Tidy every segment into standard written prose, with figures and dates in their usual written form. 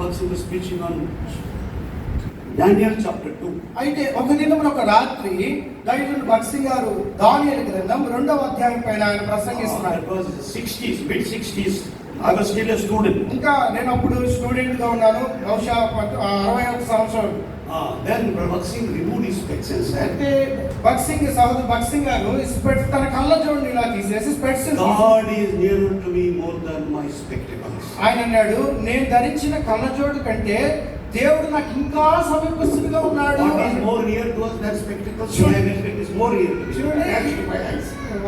Bhaksing was preaching on Daniel chapter 2. అయితే ఒక దినం ఒక రాత్రి దైవజనుడు భక్సింగ్ గారు దానియేలు గ్రంథం 2వ అధ్యాయం పైన ఆయన ప్రసంగిస్తున్నారు. It was 60s, mid 60s. I was still a student. ఇంకా నేను అప్పుడు స్టూడెంట్ గా ఉన్నాను, బహుశా 61 సంవత్సరాలు. Then Bhaksing removed his specs and said, అయితే సహోదరు భక్సింగ్ గారు స్పెట్స్ తన కళ్ళ జోడిని ఇలా తీసేసి స్పెట్స్ God is nearer to me more than my spectacles. ఆయన అన్నాడు, నేను ధరించిన కళ్ళజోడు కంటే దేవుడు నాకు ఇంకా సమీపస్తుడిగా ఉన్నాడు. What is more near to us than spectacles? Is more near to me.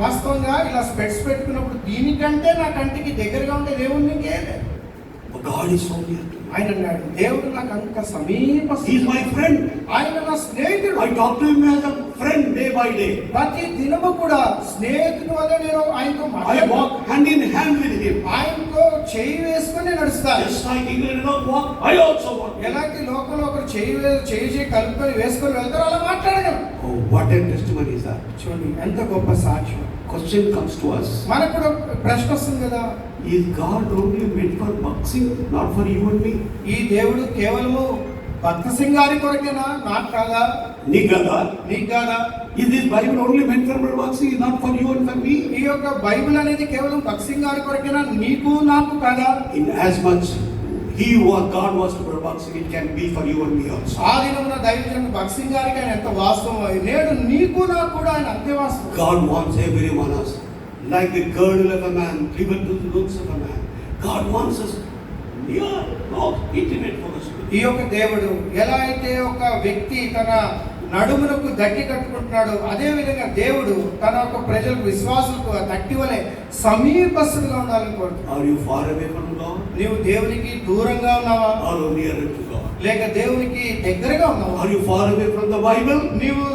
వాస్తవంగా ఇలా స్పెట్స్ పెట్టుకున్నప్పుడు దీనికంటే నా కంటికి దగ్గరగా ఉంటే దేవుడు నీకేలే. God is so near to me. ఆయన అన్నాడు, దేవుడు నాకు అంత సమీప. He is my friend. ఆయన నా స్నేహితుడు. I talk to him as a friend day by day. ప్రతి దినము కూడా స్నేహితుని వల్ల నేను ఆయనతో I మాట్లాడతాను. walk hand in hand with him. ఆయనతో చేయి వేసుకొని నడుస్తాను. Just like England don't walk, I also walk. ఎలాంటి లోకంలో ఒకరు చేయి కలుపుకొని వేసుకొని వెళ్తారో అలా మాట్లాడగలం. Oh, what a testimony is that? చూడండి ఎంత గొప్ప సాక్ష్యం. Question comes to us. మనకు కూడా ప్రశ్న వస్తుంది కదా, Is God only meant for Bhaksing, not for you and me? ఈ దేవుడు కేవలము భక్తసింగ్ గారి కొరకేనా, నాకు కాదా, నీకు కదా? నీకు కాదా? Is this Bible only meant for Bhaksing, not for you and for me? ఈ యొక్క బైబిల్ అనేది కేవలం భక్తసింగ్ గారి కొరకేనా, నీకు నాకు కాదా? In as much he was God was to Bhaksing, it can be for you and me also. ఆ దినమున దైవజనుడు భక్తసింగ్ గారికి ఆయన ఎంత వాస్తవం, నేడు నీకు నాకు కూడా ఆయన అంతే వాస్తవం. God wants every one of us, like the girdle of a man, given to the looks of a man. God wants us near, not intimate for us. ఈ యొక్క దేవుడు ఎలా అయితే ఒక వ్యక్తి తన నడుమునకు దట్టి కట్టుకుంటున్నాడు, అదే విధంగా దేవుడు తన యొక్క ప్రజలకు విశ్వాసులకు దట్టి వలె సమీపస్తులుగా ఉండాలని కోరుతున్నాడు. Are you far away from God? నీవు దేవునికి దూరంగా ఉన్నావా, Or nearer to God? లేక దేవునికి దగ్గరగా ఉన్నావా? Are you far away from the Bible? నీవు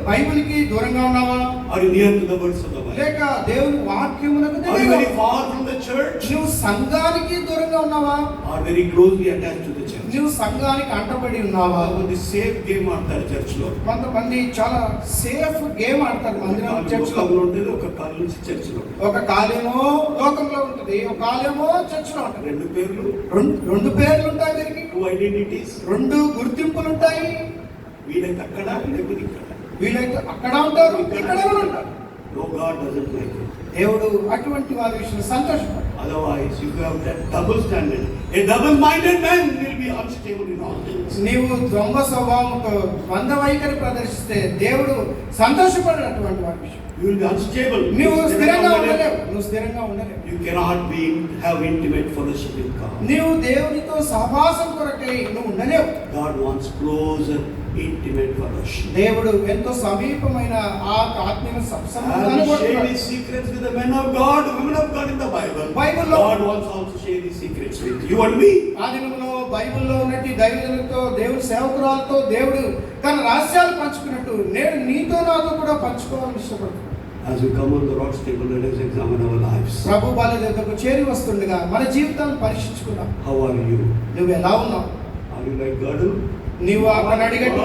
బైబిల్కి దూరంగా ఉన్నావా, Are you near to the words of the Bible? లేక దేవుని వాక్యమునకు Are you దగ్గరగా? very far from the church? నువ్వు సంఘానికి దూరంగా ఉన్నావా, Or very closely attached to the church? నువ్వు సంఘానికి అంటబడి ఉన్నావా? కొంతమంది సేఫ్ గేమ్ ఆడతారు చర్చ్ లో. కొంతమంది చాలా సేఫ్ గేమ్ ఆడతారు మందిరం, చర్చ్ లో. ఉండేది ఒక కాలు నుంచి చర్చ్ లో, ఒక కాలేమో లోకంలో ఉంటుంది, ఒక కాలేమో చర్చ్ లో ఉంటుంది. రెండు పేర్లు, రెండు పేర్లు ఉంటాయి వీరికి, 2 identities. 2 గుర్తింపులు ఉంటాయి. వీళ్ళైతే అక్కడ, లేకపోతే ఇక్కడ. వీళ్ళైతే అక్కడ ఉంటారు, ఇక్కడ ఉంటారు. No, God doesn't like it. దేవుడు అటువంటి వారి విషయంలో సంతోషపడతాడు. Otherwise, if you have that double standard, a double-minded man will be unstable in all things. నీవు ద్వంద్వ స్వభావంతో ద్వంద్వ వైఖరి ప్రదర్శిస్తే దేవుడు సంతోషపడినటువంటి వారి విషయం. You will be unstable. నువ్వు స్థిరంగా ఉండలేవు. You cannot have intimate fellowship with God. నీవు దేవునితో సహవాసం కొరకై నువ్వు ఉండలేవు. God wants closer, intimate fellowship. దేవుడు ఎంతో సమీపమైన ఆ ఆత్మీయ సంబంధాన్ని And share కోరుతున్నాడు. His secrets with the men of God, women of God in the Bible. బైబిల్లో God wants also share His secrets with you and me. ఆ దినములో బైబిల్లో ఉన్నట్టు దైవజనులతో, దేవుని సేవకురాలతో దేవుడు తన రహస్యాలు పంచుకున్నట్టు నేడు నీతో నాతో కూడా పంచుకోవాలని ఇష్టపడుతున్నాడు. As we come on the Lord's table, let us examine our lives. ప్రభు బాల్య దగ్గరకు చేరి వస్తుండగా మన జీవితాన్ని పరీక్షించుకుందాం. How are you? నువ్వు ఎలా ఉన్నావు? Are you like girdle? నీవు ఆ Nadigattu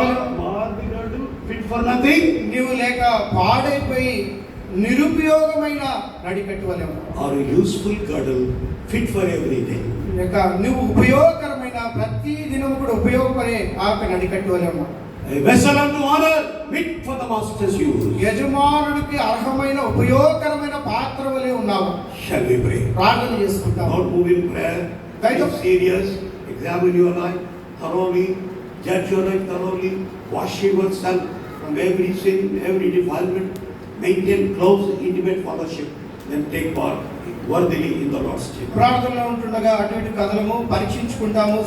girdle, fit for nothing? నీవు లేక పాడైపోయి నిరుపయోగమైన నడికట్టు వలె ఉన్నావు. Are you useful girdle, fit for everything? లేక నువ్వు ఉపయోగకరమైన ప్రతి దినము కూడా ఉపయోగపడే ఆ నడికట్టు వలె ఉన్నావు. A vessel unto honor, fit for the master's use. యజమానుడికి అర్హమైన ఉపయోగకరమైన పాత్ర వలె ఉన్నావు. Shall we pray? ప్రార్థన చేసుకుంటాం. Don't move in prayer. Be serious. Examine your life thoroughly. Judge your life thoroughly. Wash yourself from every sin, every defilement. Maintain close, intimate fellowship. Then take part worthily in the Lord's table. ప్రార్థనలో ఉంటుండగా అటు ఇటు కదలము, పరీక్షించుకుంటాము,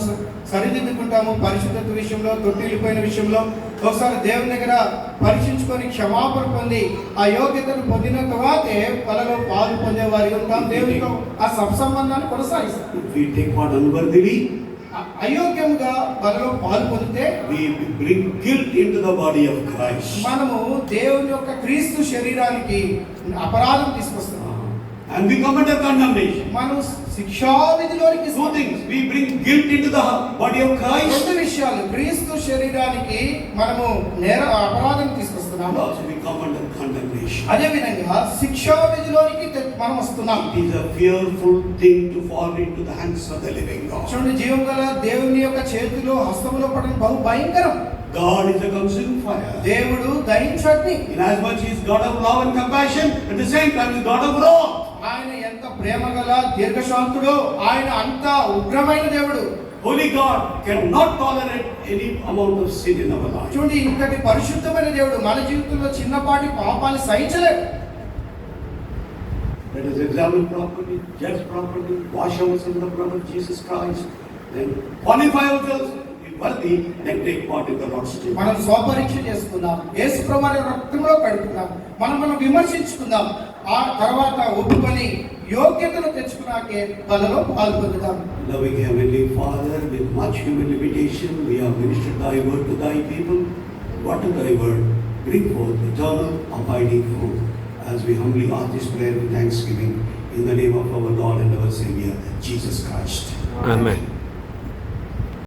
సరిదిద్దుకుంటాము. పరిశుద్ధత విషయంలో, తొట్టిల్లిపోయిన విషయంలో ఒకసారి దేవుని దగ్గర పరీక్షించుకొని క్షమాపణ పొంది ఆ యోగ్యతను పొందిన తర్వాతే పలలో పాలు పొందేవారి ఉంటాం. దేవునితో ఆ సత్సంబంధాన్ని కొనసాగిస్తాం. If we take part unworthily, అయోగ్యంగా పలలో పాలు పొందితే we bring guilt into the body of Christ. మనము దేవుని యొక్క క్రీస్తు శరీరానికి అపరాధం తీసుకొస్తాం. and we come under condemnation. మనం శిక్షా విధిలోనికి Two things, we bring guilt into the body of Christ, రెండు విషయాలు, క్రీస్తు శరీరానికి మనము అపరాధం and తీసుకొస్తున్నాము, also we come under condemnation. అదే విధంగా శిక్షా విధిలోనికి మనం వస్తున్నాం. It is a fearful thing to fall into the hands of the living God. చూడండి, జీవం గల దేవుని యొక్క చేతిలో హస్తములో పడడం బహు భయంకరం. God is a consuming fire. దేవుడు దహించు అగ్ని. Inasmuch he is God of love and compassion, at the same time he is God of wrath. ఆయన ఎంత ప్రేమ గల దీర్ఘశాంతుడో, ఆయన అంత ఉగ్రమైన దేవుడు. Holy God cannot tolerate any amount of sin in our life. చూడండి, ఇంతటి పరిశుద్ధమైన దేవుడు మన జీవితంలో చిన్నపాటి పాపాన్ని సహించలేడు. Let us examine properly, judge properly, wash ourselves in the blood of Jesus Christ, then qualify ourselves in worthy, then take part in the Lord's table. మనం స్వపరీక్ష చేసుకుందాం, యేసు ప్రభువు రక్తంలో కడుగుదాం, మనం విమర్శించుకుందాం, ఆ తర్వాత ఒప్పుకొని యోగ్యతను తెచ్చుకున్నాకే బలలో పాల్పొందుదాం. Loving Heavenly Father, with much human limitation, we have ministered thy word to thy people. What is thy word? Bring forth eternal, abiding fruit. As we humbly ask this prayer with thanksgiving, in the name of our Lord and our Savior, Jesus Christ. Amen.